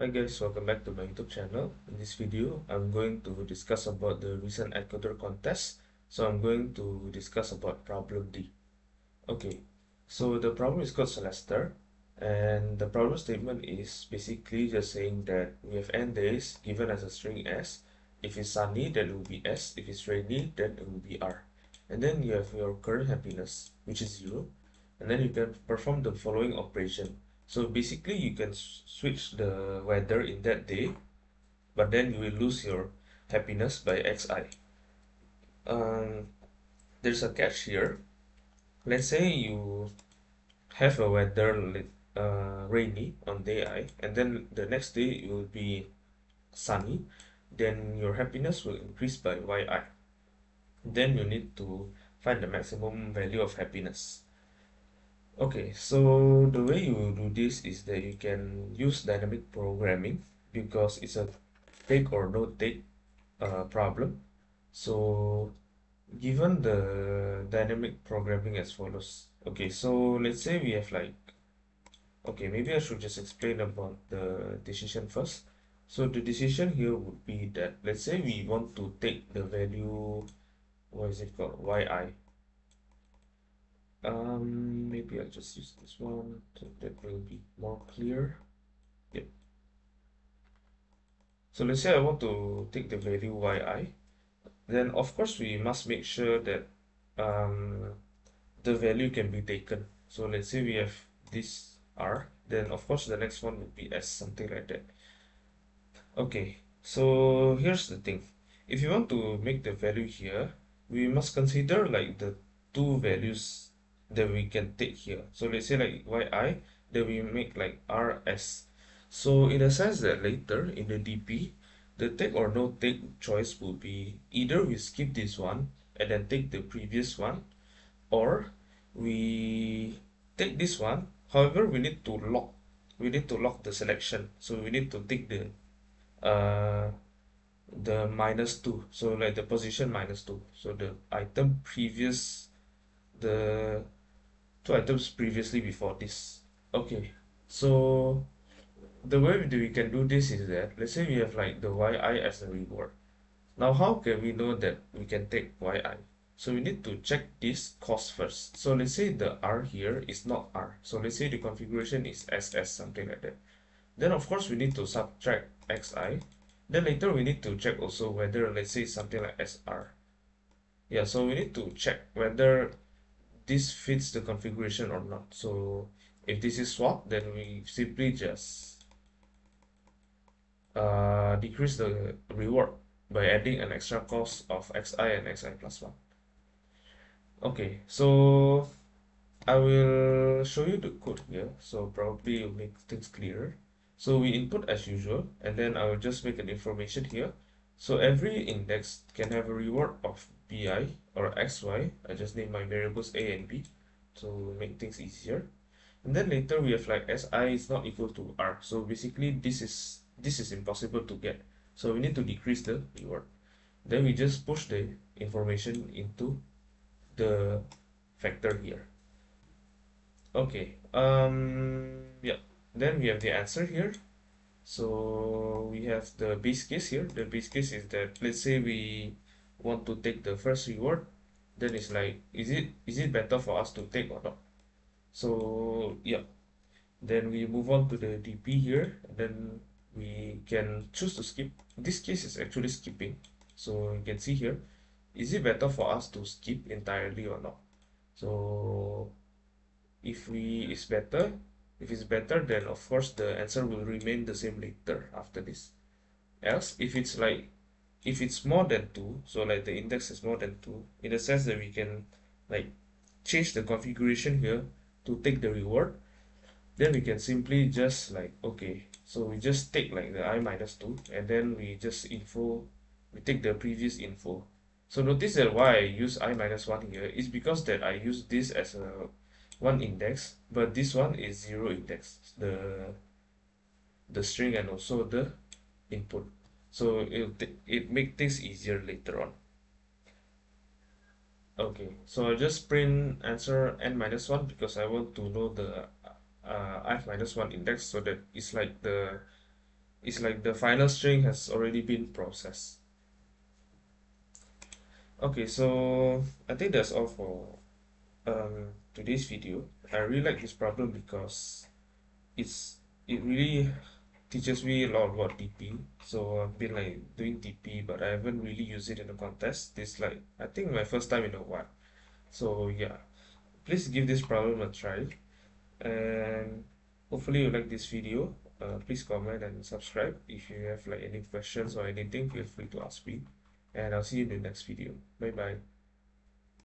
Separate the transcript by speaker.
Speaker 1: Hi guys, welcome back to my YouTube channel. In this video, I'm going to discuss about the recent Atcoder contest. So I'm going to discuss about problem D. Okay, so the problem is called Celester, and the problem statement is basically just saying that we have n days given as a string S. If it's sunny, then it will be S. If it's rainy, then it will be R. And then you have your current happiness, which is 0. And then you can perform the following operation. So basically, you can switch the weather in that day, but then you will lose your happiness by Xi. Um, there's a catch here. Let's say you have a weather rainy on day I, and then the next day it will be sunny, then your happiness will increase by yi. Then you need to find the maximum value of happiness. Okay, so the way you do this is that you can use dynamic programming because it's a take or no take problem. So given the dynamic programming as follows. Okay, so let's say we have like, okay, maybe I should just explain about the decision first. So the decision here would be that let's say we want to take the value, what is it called, yi. Maybe I'll just use this one so that will be more clear. Yep. So let's say I want to take the value yi, then of course we must make sure that um, the value can be taken. So let's say we have this r, then of course the next one would be s, something like that. Okay, so here's the thing. If you want to make the value here, we must consider like the two values that we can take here. So let's say like yi, then we make like rs. So in a sense that later in the DP, the take or no take choice will be either we skip this one and then take the previous one, or we take this one. However, we need to lock the selection. So we need to take uh the -2, so like the position -2, so the item previous, the two items previously before this. Okay, so the way we can do this is that let's say we have like the yi as a reward. Now how can we know that we can take yi? So we need to check this cost first. So let's say the r here is not r, so let's say the configuration is ss, something like that. Then of course we need to subtract xi. Then later we need to check also whether, let's say, something like sr. Yeah, so we need to check whether this fits the configuration or not. So if this is swap, then we simply just decrease the reward by adding an extra cost of xi and xi plus 1. Okay, so I will show you the code here, so probably it'll make things clearer. So we input as usual, and then I will just make an information here. So every index can have a reward of bi or xy. I just name my variables a and b to make things easier. And then later we have like si is not equal to r. So basically this is impossible to get. So we need to decrease the reward. Then we just push the information into the factor here. Okay, yeah, then we have the answer here. So we have the base case here. The base case is that let's say we want to take the first reward, then it's like, is it better for us to take or not? So yeah, then we move on to the DP here, and then we can choose to skip. This case is actually skipping. So you can see here, is it better for us to skip entirely or not? So if it's better, then of course the answer will remain the same later after this. Else, if it's more than 2, so like the index is more than 2, in the sense that we can like change the configuration here to take the reward, then we can simply just like, okay, so we just take like the i-2, and then we take the previous info. So notice that why I use i-1 here is because that I use this as a one index, but this one is 0 index, the string and also the input. So it make things easier later on. Okay, so I'll just print answer n-1 because I want to know the i-1 index, so that it's like it's like the final string has already been processed. Okay, so I think that's all for today's video. I really like this problem because it's it really teaches me a lot about DP. So I've been like doing DP, but I haven't really used it in a contest. This like I think my first time in a while. So yeah, please give this problem a try, and hopefully you like this video. Please comment and subscribe. If you have like any questions or anything, feel free to ask me, and I'll see you in the next video. Bye bye.